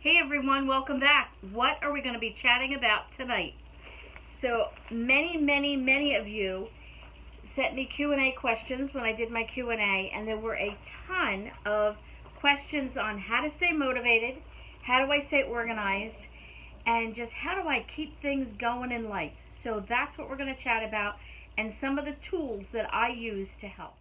Hey everyone, welcome back. What are we going to be chatting about tonight? So many of you sent me Q&A questions when I did my Q&A, and there were a ton of questions on how to stay motivated, how do I stay organized, and just how do I keep things going in life. So that's what we're going to chat about, and some of the tools that I use to help.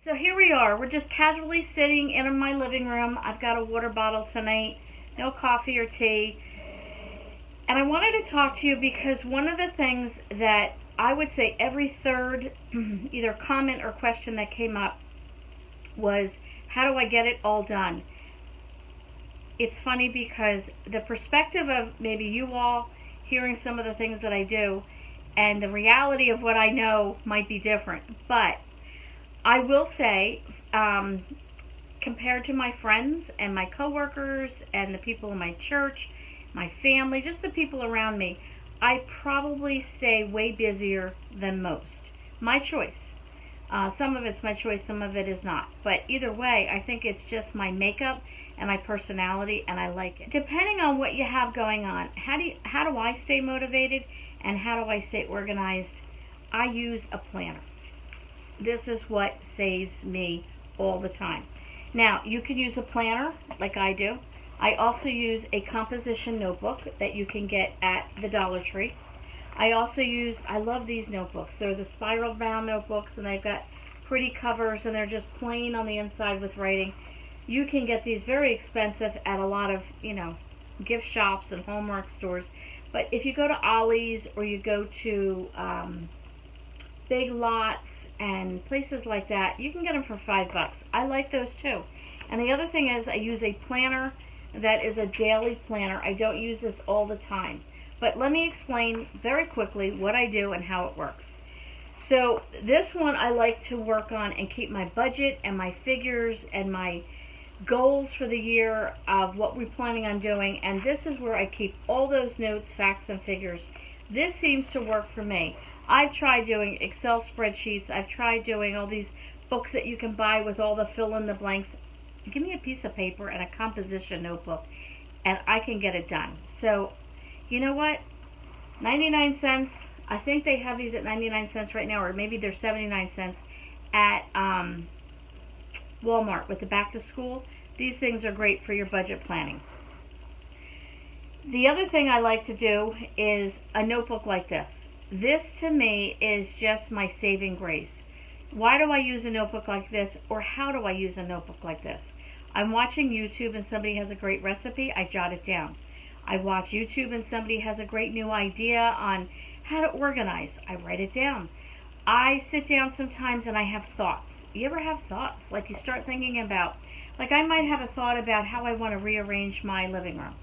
So here we are. We're just casually sitting in my living room. I've got a water bottle tonight, no coffee or tea. And I wanted to talk to you because one of the things that I would say every third either comment or question that came up was, how do I get it all done? It's funny because the perspective of maybe you all hearing some of the things that I do and the reality of what I know might be different. But I will say, compared to my friends and my coworkers and the people in my church, my family, just the people around me, I probably stay way busier than most. My choice. Some of it's my choice, some of it is not. But either way, I think it's just my makeup and my personality, and I like it. Depending on what you have going on, how do I stay motivated and how do I stay organized? I use a planner. This is what saves me all the time. Now, you can use a planner like I do. I also use a composition notebook that you can get at the Dollar Tree. I love these notebooks. They're the spiral bound notebooks, and they've got pretty covers, and they're just plain on the inside with writing. You can get these very expensive at a lot of, gift shops and Hallmark stores. But if you go to Ollie's or you go to Big Lots and places like that, you can get them for $5. I like those too. And the other thing is, I use a planner that is a daily planner. I don't use this all the time, but let me explain very quickly what I do and how it works. So this one I like to work on and keep my budget and my figures and my goals for the year of what we're planning on doing, and this is where I keep all those notes, facts, and figures. This seems to work for me. I've tried doing Excel spreadsheets. I've tried doing all these books that you can buy with all the fill in the blanks. Give me a piece of paper and a composition notebook, and I can get it done. So, you know what? 99 cents. I think they have these at 99 cents right now, or maybe they're 79 cents at Walmart with the back to school. These things are great for your budget planning. The other thing I like to do is a notebook like this. This to me is just my saving grace. Why do I use a notebook like this, or how do I use a notebook like this? I'm watching YouTube and somebody has a great recipe, I jot it down. I watch YouTube and somebody has a great new idea on how to organize, I write it down. I sit down sometimes and I have thoughts. You ever have thoughts? Like you start thinking about, like I might have a thought about how I want to rearrange my living room.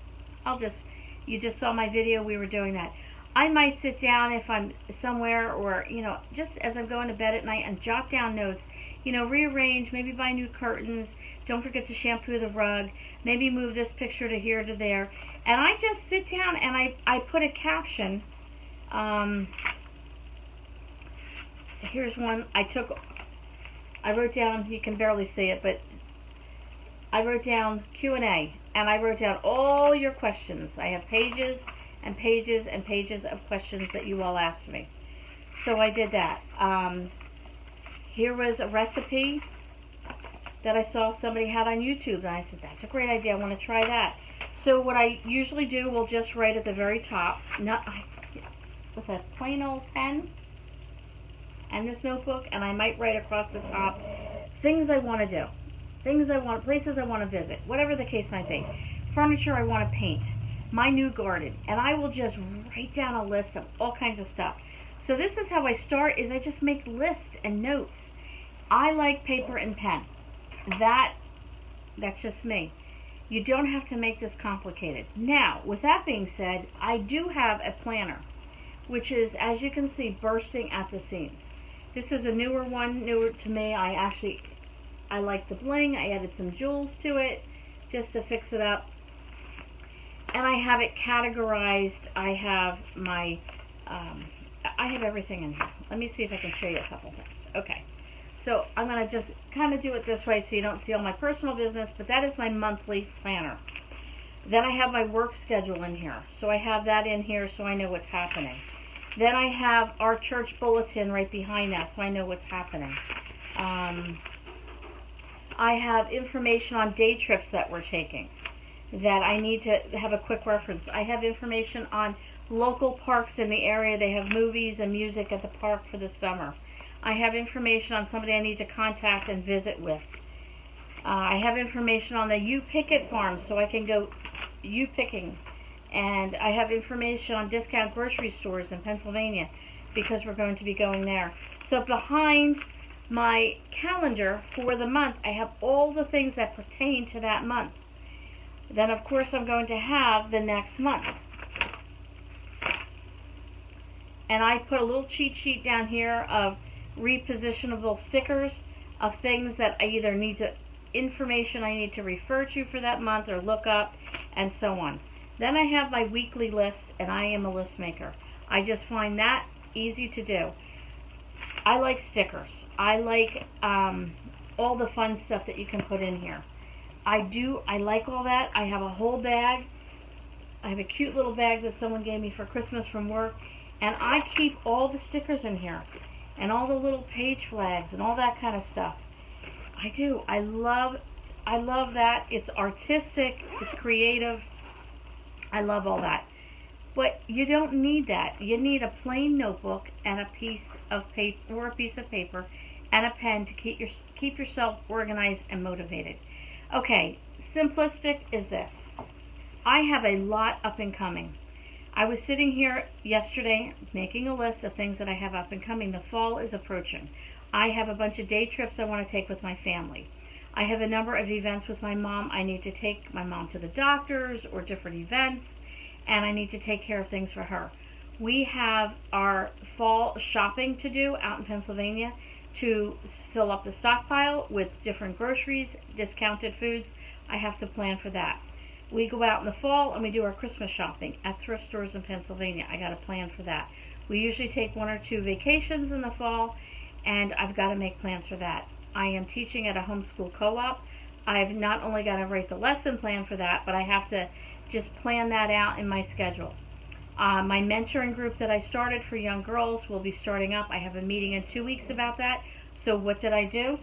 You just saw my video, we were doing that. I might sit down if I'm somewhere or, just as I'm going to bed at night and jot down notes, rearrange, maybe buy new curtains, don't forget to shampoo the rug, maybe move this picture to here to there. And I just sit down and I put a caption. Here's one I wrote down, you can barely see it, but I wrote down Q&A, and I wrote down all your questions. I have pages and pages and pages of questions that you all asked me. So I did that. Here was a recipe that I saw somebody had on YouTube, and I said, that's a great idea, I want to try that. So what I usually do, will just write at the very top, with a plain old pen and this notebook, and I might write across the top things I want to do, places I want to visit, whatever the case might be, furniture I want to paint, my new garden, and I will just write down a list of all kinds of stuff. So this is how I start, is I just make lists and notes. I like paper and pen. That's just me. You don't have to make this complicated. Now, with that being said, I do have a planner, which is, as you can see, bursting at the seams. This is a newer one, newer to me. I like the bling. I added some jewels to it just to fix it up. And I have it categorized. I have my, I have everything in here. Let me see if I can show you a couple things. Okay. So I'm going to just kind of do it this way so you don't see all my personal business, but that is my monthly planner. Then I have my work schedule in here. So I have that in here so I know what's happening. Then I have our church bulletin right behind that so I know what's happening. I have information on day trips that we're taking that I need to have a quick reference. I have information on local parks in the area. They have movies and music at the park for the summer. I have information on somebody I need to contact and visit with. I have information on the You Pick It farm so I can go you picking. And I have information on discount grocery stores in Pennsylvania because we're going to be going there. So behind my calendar for the month, I have all the things that pertain to that month. Then, of course, I'm going to have the next month. And I put a little cheat sheet down here of repositionable stickers of things that I either need to, information I need to refer to for that month or look up, and so on. Then I have my weekly list, and I am a list maker. I just find that easy to do. I like stickers. I like all the fun stuff that you can put in here. I like all that. I have a whole bag. I have a cute little bag that someone gave me for Christmas from work, and I keep all the stickers in here and all the little page flags and all that kind of stuff. I do. I love that. It's artistic. It's creative. I love all that. But you don't need that. You need a plain notebook and a piece of paper or a piece of paper and a pen to keep yourself organized and motivated. Okay, simplistic is this. I have a lot up and coming. I was sitting here yesterday making a list of things that I have up and coming. The fall is approaching. I have a bunch of day trips I want to take with my family. I have a number of events with my mom. I need to take my mom to the doctors or different events, and I need to take care of things for her. We have our fall shopping to do out in Pennsylvania to fill up the stockpile with different groceries, discounted foods. I have to plan for that. We go out in the fall and we do our Christmas shopping at thrift stores in Pennsylvania. I got to plan for that. We usually take 1 or 2 vacations in the fall, and I've got to make plans for that. I am teaching at a homeschool co-op. I've not only got to write the lesson plan for that, but I have to just plan that out in my schedule. My mentoring group that I started for young girls will be starting up. I have a meeting in 2 weeks about that. So what did I do?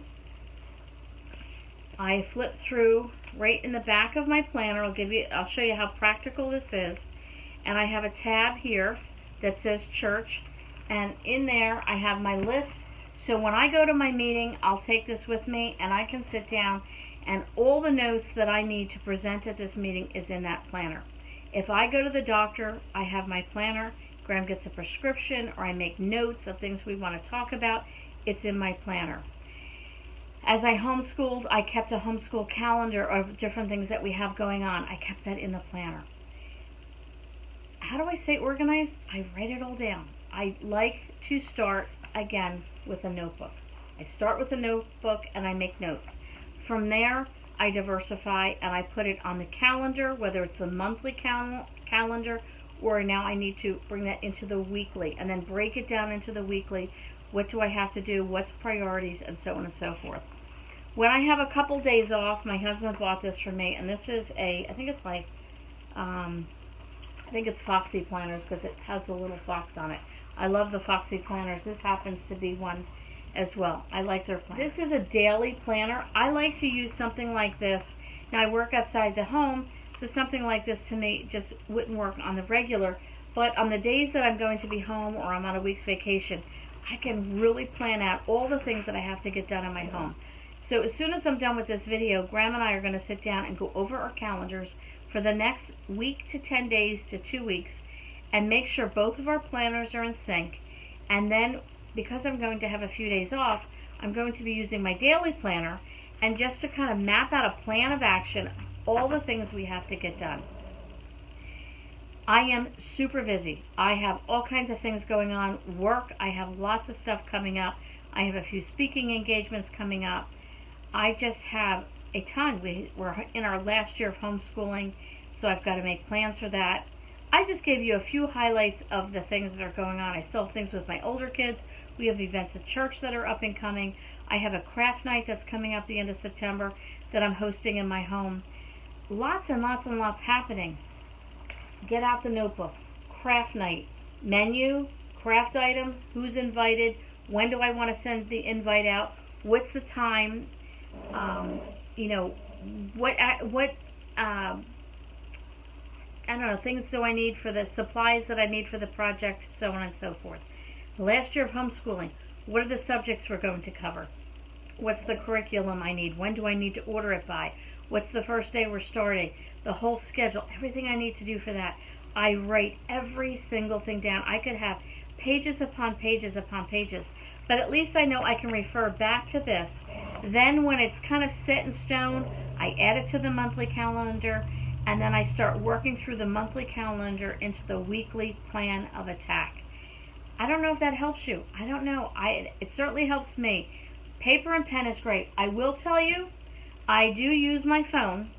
I flipped through right in the back of my planner. I'll show you how practical this is. And I have a tab here that says church, and in there I have my list. So when I go to my meeting, I'll take this with me and I can sit down, and all the notes that I need to present at this meeting is in that planner. If I go to the doctor, I have my planner. Graham gets a prescription, or I make notes of things we want to talk about. It's in my planner. As I homeschooled, I kept a homeschool calendar of different things that we have going on. I kept that in the planner. How do I stay organized? I write it all down. I like to start, again, with a notebook. I start with a notebook and I make notes. From there, I diversify and I put it on the calendar, whether it's the monthly calendar, or now I need to bring that into the weekly, and then break it down into the weekly. What do I have to do? What's priorities? And so on and so forth. When I have a couple days off, my husband bought this for me, and this is I think it's Foxy Planners because it has the little fox on it. I love the Foxy Planners. This happens to be one as well. I like their planner. This is a daily planner. I like to use something like this. Now I work outside the home, so something like this to me just wouldn't work on the regular, but on the days that I'm going to be home or I'm on a week's vacation, I can really plan out all the things that I have to get done in my home. So as soon as I'm done with this video, Graham and I are going to sit down and go over our calendars for the next week to 10 days to 2 weeks and make sure both of our planners are in sync. And then, because I'm going to have a few days off, I'm going to be using my daily planner and just to kind of map out a plan of action, all the things we have to get done. I am super busy. I have all kinds of things going on. Work, I have lots of stuff coming up. I have a few speaking engagements coming up. I just have a ton. We're in our last year of homeschooling, so I've got to make plans for that. I just gave you a few highlights of the things that are going on. I still have things with my older kids. We have events at church that are up and coming. I have a craft night that's coming up the end of September that I'm hosting in my home. Lots and lots and lots happening. Get out the notebook. Craft night. Menu, craft item, who's invited, when do I want to send the invite out, what's the time, what I don't know, things do I need for the supplies that I need for the project, so on and so forth. The last year of homeschooling, what are the subjects we're going to cover? What's the curriculum I need? When do I need to order it by? What's the first day we're starting? The whole schedule, everything I need to do for that. I write every single thing down. I could have pages upon pages upon pages, but at least I know I can refer back to this. Then when it's kind of set in stone, I add it to the monthly calendar, and then I start working through the monthly calendar into the weekly plan of attack. I don't know if that helps you. I don't know. It certainly helps me. Paper and pen is great. I will tell you, I do use my phone,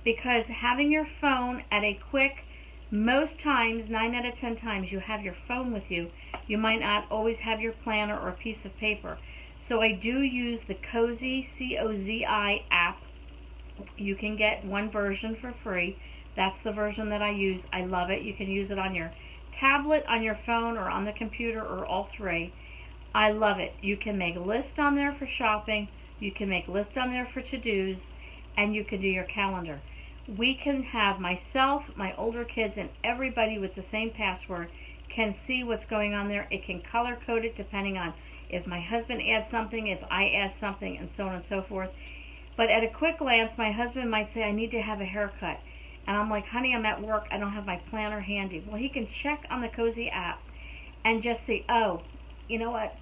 because having your phone at a quick, most times, 9 out of 10 times, you have your phone with you. You might not always have your planner or a piece of paper. So I do use the Cozy, C-O-Z-I app. You can get one version for free. That's the version that I use. I love it. You can use it on your tablet, on your phone, or on the computer, or all three. I love it. You can make lists on there for shopping. You can make lists on there for to-dos, and you can do your calendar. We can have myself, my older kids, and everybody with the same password can see what's going on there. It can color code it depending on if my husband adds something, if I add something, and so on and so forth. But at a quick glance, my husband might say, I need to have a haircut. And I'm like, honey, I'm at work. I don't have my planner handy. Well, he can check on the Cozy app and just see, oh, you know what?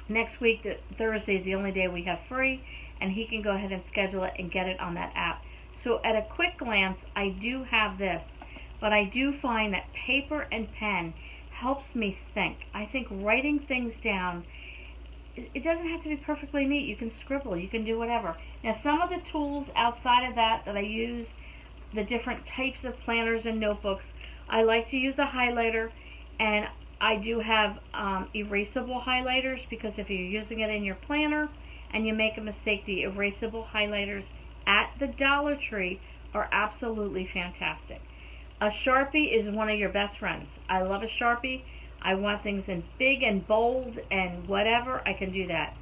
Next week, Thursday is the only day we have free, and he can go ahead and schedule it and get it on that app. So at a quick glance, I do have this, but I do find that paper and pen helps me think. I think writing things down, it doesn't have to be perfectly neat. You can scribble, you can do whatever. Now, some of the tools outside of that I use, the different types of planners and notebooks, I like to use a highlighter, and I do have erasable highlighters, because if you're using it in your planner and you make a mistake, the erasable highlighters at the Dollar Tree are absolutely fantastic. A Sharpie is one of your best friends. I love a Sharpie. I want things in big and bold and whatever, I can do that.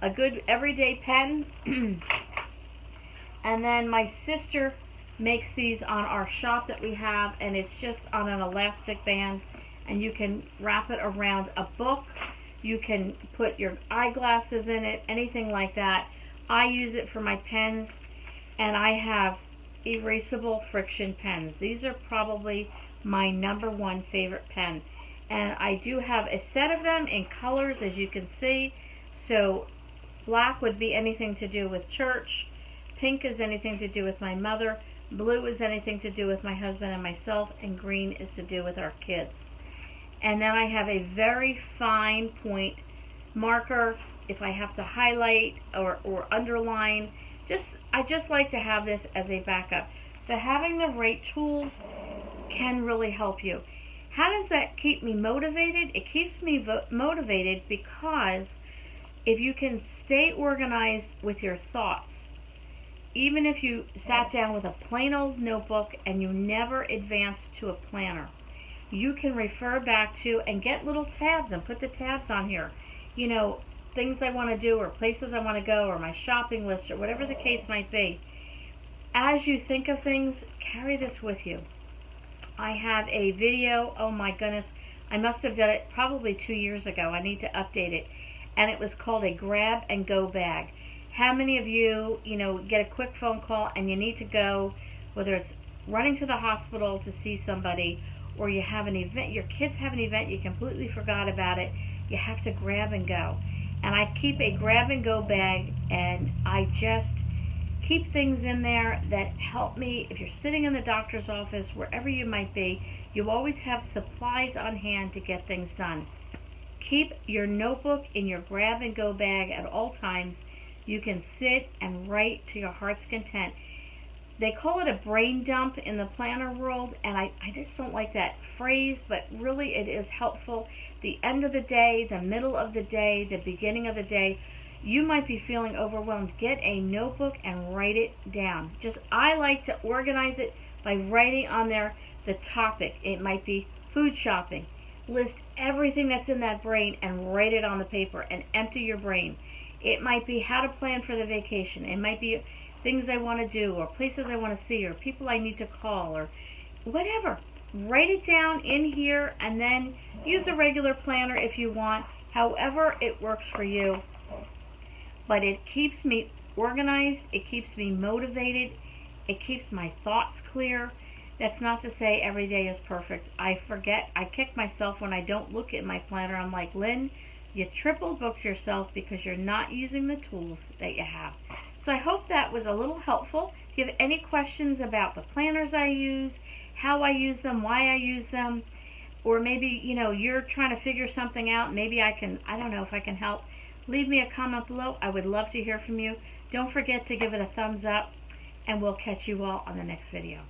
A good everyday pen. And then my sister makes these on our shop that we have, and it's just on an elastic band, and you can wrap it around a book. You can put your eyeglasses in it, anything like that. I use it for my pens, and I have erasable friction pens. These are probably my #1 favorite pen. And I do have a set of them in colors, as you can see. So black would be anything to do with church. Pink is anything to do with my mother. Blue is anything to do with my husband and myself. And green is to do with our kids. And then I have a very fine point marker if I have to highlight or underline. I just like to have this as a backup. So having the right tools can really help you. How does that keep me motivated? It keeps me motivated because if you can stay organized with your thoughts, even if you sat down with a plain old notebook and you never advanced to a planner, you can refer back to and get little tabs and put the tabs on here. You know, things I want to do or places I want to go or my shopping list or whatever the case might be. As you think of things, carry this with you. I have a video, oh my goodness, I must have done it probably 2 years ago. I need to update it. And it was called a grab and go bag. How many of you, get a quick phone call and you need to go, whether it's running to the hospital to see somebody, or you have an event, your kids have an event, you completely forgot about it, you have to grab and go. And I keep a grab and go bag, and I just keep things in there that help me. If you're sitting in the doctor's office, wherever you might be, you always have supplies on hand to get things done. Keep your notebook in your grab and go bag at all times. You can sit and write to your heart's content. They call it a brain dump in the planner world, and I just don't like that phrase, but really it is helpful. The end of the day, the middle of the day, the beginning of the day, You might be feeling overwhelmed. Get a notebook and write it down. I like to organize it by writing on there the topic. It might be food shopping. List everything that's in that brain and write it on the paper and empty your brain. It might be how to plan for the vacation. It might be things I want to do, or places I want to see, or people I need to call, or whatever. Write it down in here, and then use a regular planner if you want. However it works for you. But it keeps me organized. It keeps me motivated. It keeps my thoughts clear. That's not to say every day is perfect. I forget. I kick myself when I don't look at my planner. I'm like, Lynn, you triple booked yourself because you're not using the tools that you have. So I hope that was a little helpful. If you have any questions about the planners I use, how I use them, why I use them, or maybe, you're trying to figure something out, maybe I don't know if I can help, leave me a comment below. I would love to hear from you. Don't forget to give it a thumbs up, and we'll catch you all on the next video.